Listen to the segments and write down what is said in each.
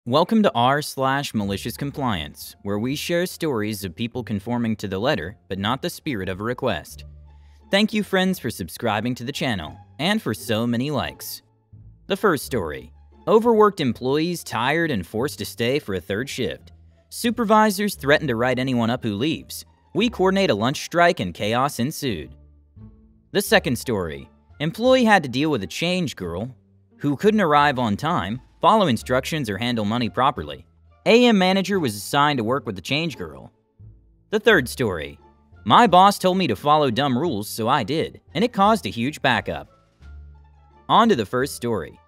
Welcome to r/MaliciousCompliance, where we share stories of people conforming to the letter, but not the spirit of a request. Thank you, friends, for subscribing to the channel, and for so many likes. The first story. Overworked employees tired and forced to stay for a third shift. Supervisors threaten to write anyone up who leaves. We coordinate a lunch strike and chaos ensued. The second story. Employee had to deal with a change girl who couldn't arrive on time, follow instructions, or handle money properly. AM manager was assigned to work with the change girl. The third story. My boss told me to follow dumb rules, so I did, and it caused a huge backup. On to the first story.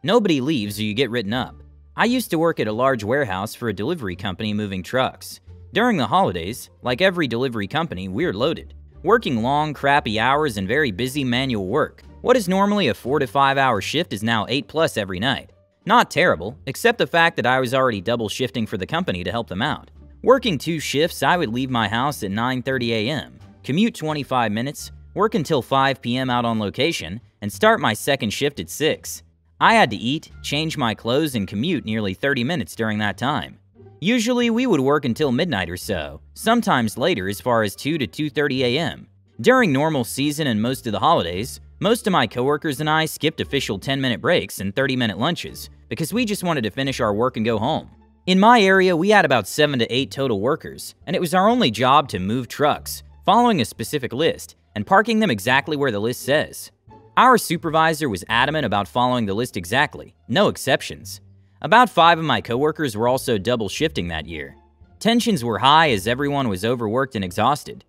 Nobody leaves or you get written up. I used to work at a large warehouse for a delivery company moving trucks. During the holidays, like every delivery company, we're loaded, working long, crappy hours and very busy manual work. What is normally a 4 to 5 hour shift is now 8+ every night. Not terrible, except the fact that I was already double shifting for the company to help them out. Working 2 shifts, I would leave my house at 9:30 a.m., commute 25 minutes, work until 5 p.m. out on location, and start my second shift at 6. I had to eat, change my clothes, and commute nearly 30 minutes during that time. Usually, we would work until midnight or so, sometimes later as far as 2 to 2:30 a.m. During normal season and most of the holidays, most of my coworkers and I skipped official 10-minute breaks and 30-minute lunches because we just wanted to finish our work and go home. In my area, we had about 7 to 8 total workers, and it was our only job to move trucks, following a specific list, and parking them exactly where the list says. Our supervisor was adamant about following the list exactly, no exceptions. About 5 of my coworkers were also double shifting that year. Tensions were high as everyone was overworked and exhausted.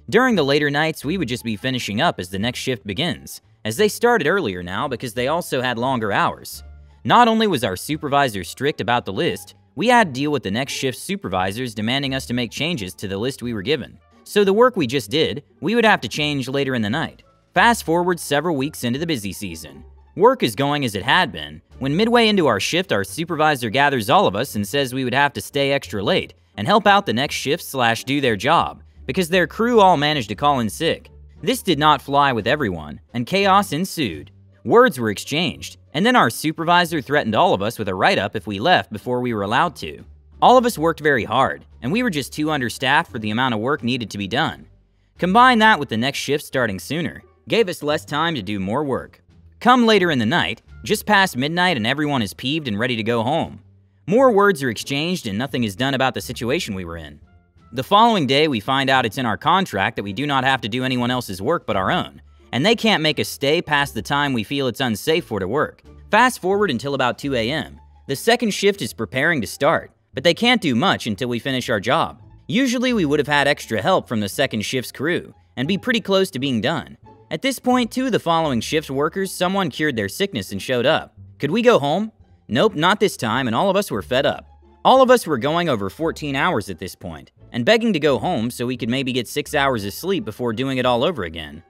During the later nights, we would just be finishing up as the next shift begins, as they started earlier now because they also had longer hours. Not only was our supervisor strict about the list, we had to deal with the next shift supervisors demanding us to make changes to the list we were given. So the work we just did, we would have to change later in the night. Fast forward several weeks into the busy season. Work is going as it had been, when midway into our shift, our supervisor gathers all of us and says we would have to stay extra late and help out the next shift / do their job, because their crew all managed to call in sick. This did not fly with everyone, and chaos ensued. Words were exchanged, and then our supervisor threatened all of us with a write-up if we left before we were allowed to. All of us worked very hard, and we were just too understaffed for the amount of work needed to be done. Combine that with the next shift starting sooner, gave us less time to do more work. Come later in the night, just past midnight, and everyone is peeved and ready to go home. More words are exchanged and nothing is done about the situation we were in. The following day, we find out it's in our contract that we do not have to do anyone else's work but our own, and they can't make us stay past the time we feel it's unsafe for to work. Fast forward until about 2 a.m. The second shift is preparing to start, but they can't do much until we finish our job. Usually we would have had extra help from the second shift's crew, and be pretty close to being done. At this point, 2 of the following shift workers, someone cured their sickness and showed up. Could we go home? Nope, not this time, and all of us were fed up. All of us were going over 14 hours at this point, and begging to go home so we could maybe get 6 hours of sleep before doing it all over again.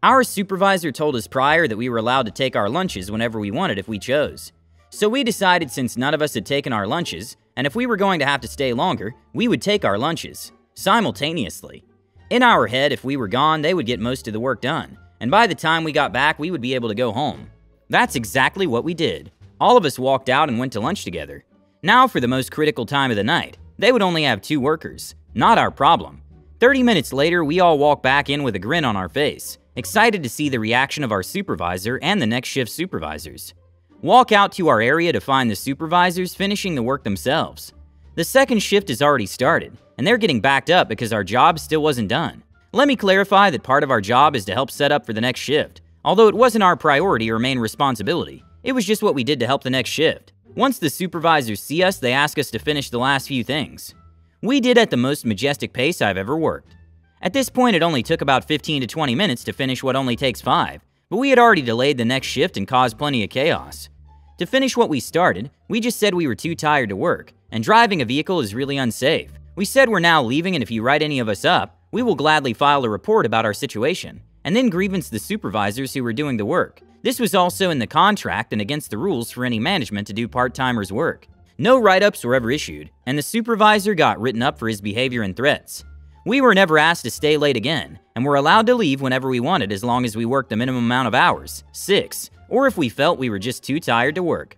Our supervisor told us prior that we were allowed to take our lunches whenever we wanted if we chose. So we decided, since none of us had taken our lunches, and if we were going to have to stay longer, we would take our lunches, simultaneously. In our head, if we were gone, they would get most of the work done, and by the time we got back, we would be able to go home. That's exactly what we did. All of us walked out and went to lunch together. Now for the most critical time of the night. They would only have 2 workers. Not our problem. 30 minutes later, we all walk back in with a grin on our face, excited to see the reaction of our supervisor and the next shift supervisors. Walk out to our area to find the supervisors finishing the work themselves. The second shift has already started, and they're getting backed up because our job still wasn't done. Let me clarify that part of our job is to help set up for the next shift. Although it wasn't our priority or main responsibility, it was just what we did to help the next shift. Once the supervisors see us, they ask us to finish the last few things. We did at the most majestic pace I've ever worked. At this point, it only took about 15 to 20 minutes to finish what only takes 5, but we had already delayed the next shift and caused plenty of chaos. To finish what we started, we just said we were too tired to work, and driving a vehicle is really unsafe. We said we're now leaving, and if you write any of us up, we will gladly file a report about our situation, and then grievance the supervisors who were doing the work. This was also in the contract and against the rules for any management to do part-timers' work. No write-ups were ever issued, and the supervisor got written up for his behavior and threats. We were never asked to stay late again, and were allowed to leave whenever we wanted as long as we worked the minimum amount of hours, 6, or if we felt we were just too tired to work.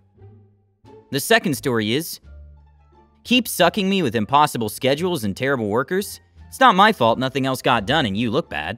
The second story is, keep sucking me with impossible schedules and terrible workers. It's not my fault nothing else got done and you look bad.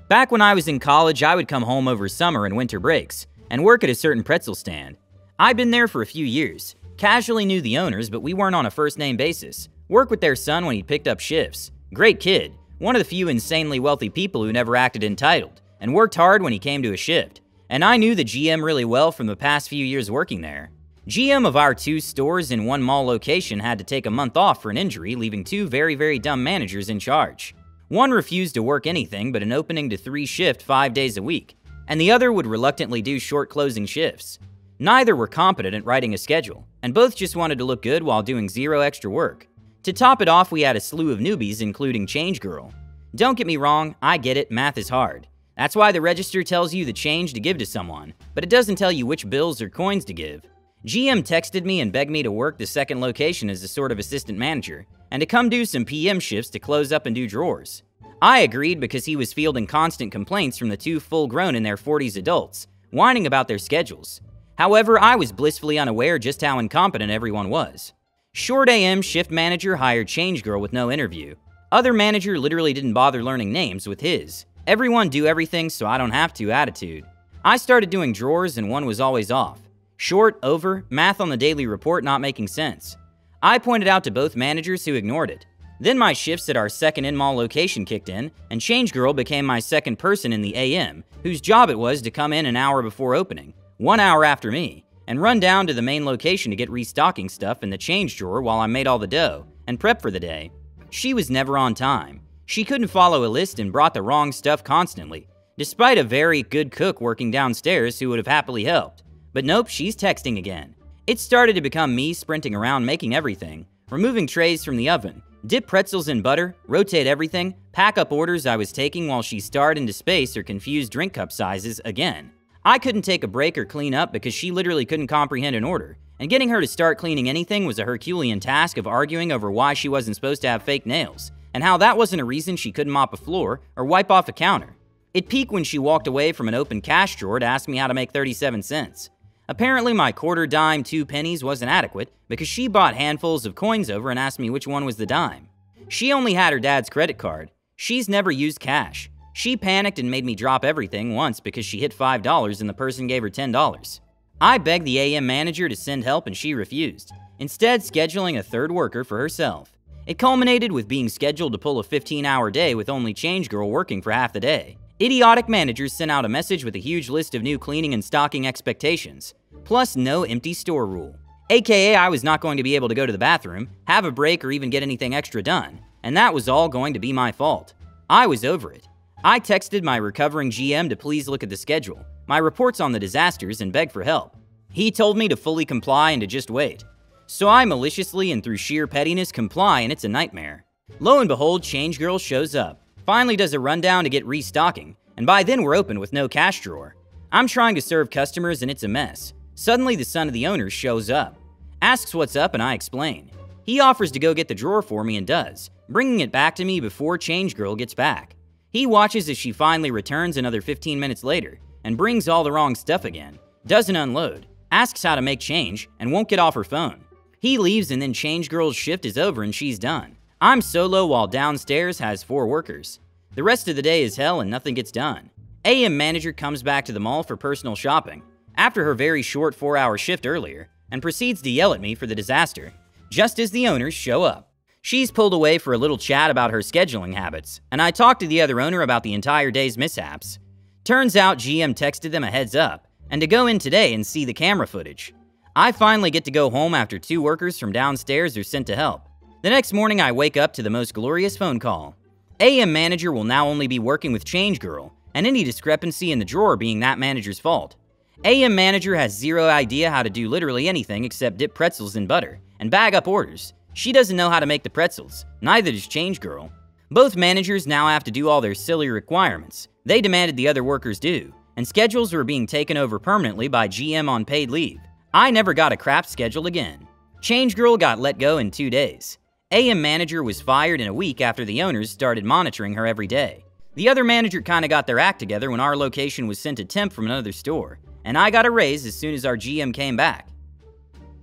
Back when I was in college, I would come home over summer and winter breaks and work at a certain pretzel stand. I'd been there for a few years, casually knew the owners, but we weren't on a first-name basis. Worked with their son when he picked up shifts. Great kid, one of the few insanely wealthy people who never acted entitled, and worked hard when he came to a shift. And I knew the GM really well from the past few years working there. GM of our 2 stores in one mall location had to take a month off for an injury, leaving 2 very dumb managers in charge. One refused to work anything but an opening to 3 shift 5 days a week, and the other would reluctantly do short closing shifts. Neither were competent at writing a schedule, and both just wanted to look good while doing 0 extra work. To top it off, we had a slew of newbies, including Change Girl. Don't get me wrong, I get it, math is hard. That's why the register tells you the change to give to someone, but it doesn't tell you which bills or coins to give. GM texted me and begged me to work the second location as a sort of assistant manager, and to come do some PM shifts to close up and do drawers. I agreed because he was fielding constant complaints from the 2 full-grown in their 40s adults, whining about their schedules. However, I was blissfully unaware just how incompetent everyone was. Short AM shift manager hired Change Girl with no interview. Other manager literally didn't bother learning names with his "everyone do everything so I don't have to" attitude. I started doing drawers and one was always off. Short, over, math on the daily report not making sense. I pointed out to both managers who ignored it. Then my shifts at our second in-mall location kicked in, and Change Girl became my second person in the AM, whose job it was to come in an hour before opening, 1 hour after me, and run down to the main location to get restocking stuff in the change drawer while I made all the dough, and prep for the day. She was never on time. She couldn't follow a list and brought the wrong stuff constantly, despite a very good cook working downstairs who would have happily helped. But nope, she's texting again. It started to become me sprinting around making everything, removing trays from the oven, dip pretzels in butter, rotate everything, pack up orders I was taking while she starred into space or confused drink cup sizes again. I couldn't take a break or clean up because she literally couldn't comprehend an order, and getting her to start cleaning anything was a Herculean task of arguing over why she wasn't supposed to have fake nails, and how that wasn't a reason she couldn't mop a floor or wipe off a counter. It peaked when she walked away from an open cash drawer to ask me how to make 37 cents. Apparently my quarter, dime, 2 pennies wasn't adequate because she bought handfuls of coins over and asked me which one was the dime. She only had her dad's credit card. She's never used cash. She panicked and made me drop everything once because she hit $5 and the person gave her $10. I begged the AM manager to send help and she refused, instead scheduling a 3rd worker for herself. It culminated with being scheduled to pull a 15-hour day with only Change Girl working for half the day. Idiotic managers sent out a message with a huge list of new cleaning and stocking expectations, plus no empty store rule. AKA I was not going to be able to go to the bathroom, have a break, or even get anything extra done, and that was all going to be my fault. I was over it. I texted my recovering GM to please look at the schedule, my reports on the disasters, and beg for help. He told me to fully comply and to just wait. So I maliciously and through sheer pettiness comply, and it's a nightmare. Lo and behold, Change Girl shows up, finally does a rundown to get restocking, and by then we're open with no cash drawer. I'm trying to serve customers and it's a mess. Suddenly the son of the owner shows up, asks what's up, and I explain. He offers to go get the drawer for me and does, bringing it back to me before Change Girl gets back. He watches as she finally returns another 15 minutes later and brings all the wrong stuff again, doesn't unload, asks how to make change, and won't get off her phone. He leaves and then Change Girl's shift is over and she's done. I'm solo while downstairs has 4 workers. The rest of the day is hell and nothing gets done. AM manager comes back to the mall for personal shopping after her very short 4-hour shift earlier and proceeds to yell at me for the disaster, just as the owners show up. She's pulled away for a little chat about her scheduling habits, and I talked to the other owner about the entire day's mishaps. Turns out GM texted them a heads up, and to go in today and see the camera footage. I finally get to go home after 2 workers from downstairs are sent to help. The next morning I wake up to the most glorious phone call. AM manager will now only be working with Change Girl, and any discrepancy in the drawer being that manager's fault. AM manager has 0 idea how to do literally anything except dip pretzels in butter and bag up orders. She doesn't know how to make the pretzels, neither does Change Girl. Both managers now have to do all their silly requirements they demanded the other workers do, and schedules were being taken over permanently by GM on paid leave. I never got a crap schedule again. Change Girl got let go in 2 days. AM manager was fired in a week after the owners started monitoring her every day. The other manager kinda got their act together when our location was sent a temp from another store, and I got a raise as soon as our GM came back.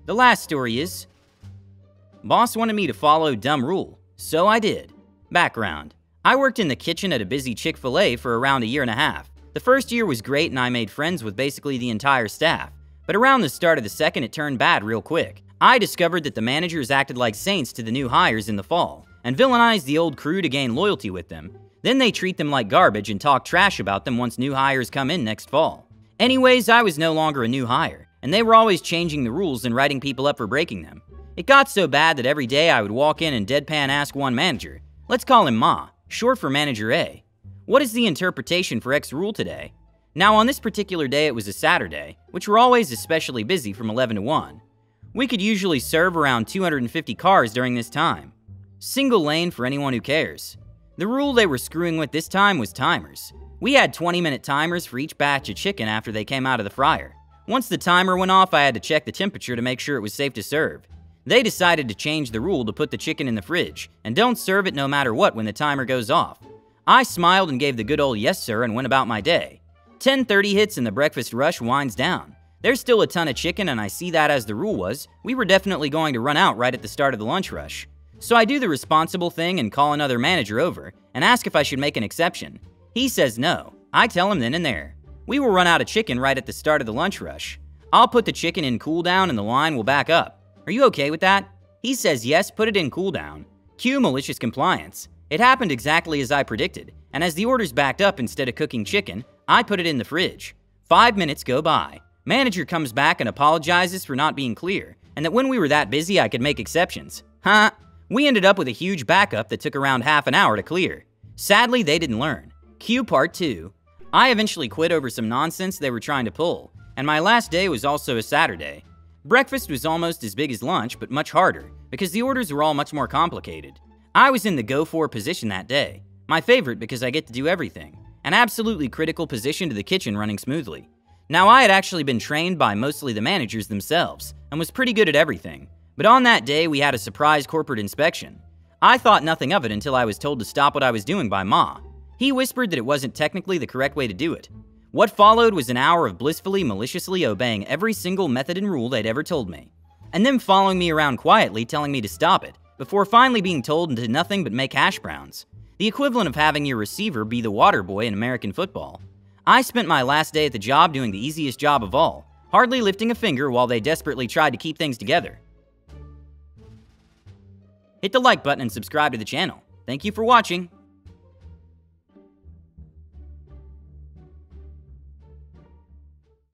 The last story is, boss wanted me to follow dumb rule, so I did. Background: I worked in the kitchen at a busy Chick-fil-A for around a year and a half. The first year was great and I made friends with basically the entire staff. But around the start of the second, it turned bad real quick. I discovered that the managers acted like saints to the new hires in the fall, and villainized the old crew to gain loyalty with them. Then they treat them like garbage and talk trash about them once new hires come in next fall. Anyways, I was no longer a new hire, and they were always changing the rules and writing people up for breaking them. It got so bad that every day I would walk in and deadpan ask one manager, let's call him Ma, short for Manager A, what is the interpretation for X rule today? Now on this particular day it was a Saturday, which were always especially busy from 11 to 1. We could usually serve around 250 cars during this time. Single lane for anyone who cares. The rule they were screwing with this time was timers. We had 20-minute timers for each batch of chicken after they came out of the fryer. Once the timer went off, I had to check the temperature to make sure it was safe to serve. They decided to change the rule to put the chicken in the fridge, and don't serve it no matter what when the timer goes off. I smiled and gave the good old yes sir and went about my day. 10:30 hits and the breakfast rush winds down. There's still a ton of chicken and I see that as the rule was, we were definitely going to run out right at the start of the lunch rush. So I do the responsible thing and call another manager over and ask if I should make an exception. He says no. I tell him then and there. We will run out of chicken right at the start of the lunch rush. I'll put the chicken in cool down and the line will back up. Are you okay with that? He says yes, put it in cool down. Cue malicious compliance. It happened exactly as I predicted, and as the orders backed up instead of cooking chicken, I put it in the fridge. 5 minutes go by. Manager comes back and apologizes for not being clear, and that when we were that busy I could make exceptions. Huh? We ended up with a huge backup that took around half an hour to clear. Sadly, they didn't learn. Cue part 2. I eventually quit over some nonsense they were trying to pull, and my last day was also a Saturday. Breakfast was almost as big as lunch, but much harder, because the orders were all much more complicated. I was in the go-for position that day, my favorite because I get to do everything, an absolutely critical position to the kitchen running smoothly. Now I had actually been trained by mostly the managers themselves, and was pretty good at everything, but on that day we had a surprise corporate inspection. I thought nothing of it until I was told to stop what I was doing by Ma. He whispered that it wasn't technically the correct way to do it. What followed was an hour of blissfully, maliciously obeying every single method and rule they'd ever told me, and them following me around quietly telling me to stop it, before finally being told to do nothing but make hash browns. The equivalent of having your receiver be the water boy in American football. I spent my last day at the job doing the easiest job of all, hardly lifting a finger while they desperately tried to keep things together. Hit the like button and subscribe to the channel. Thank you for watching.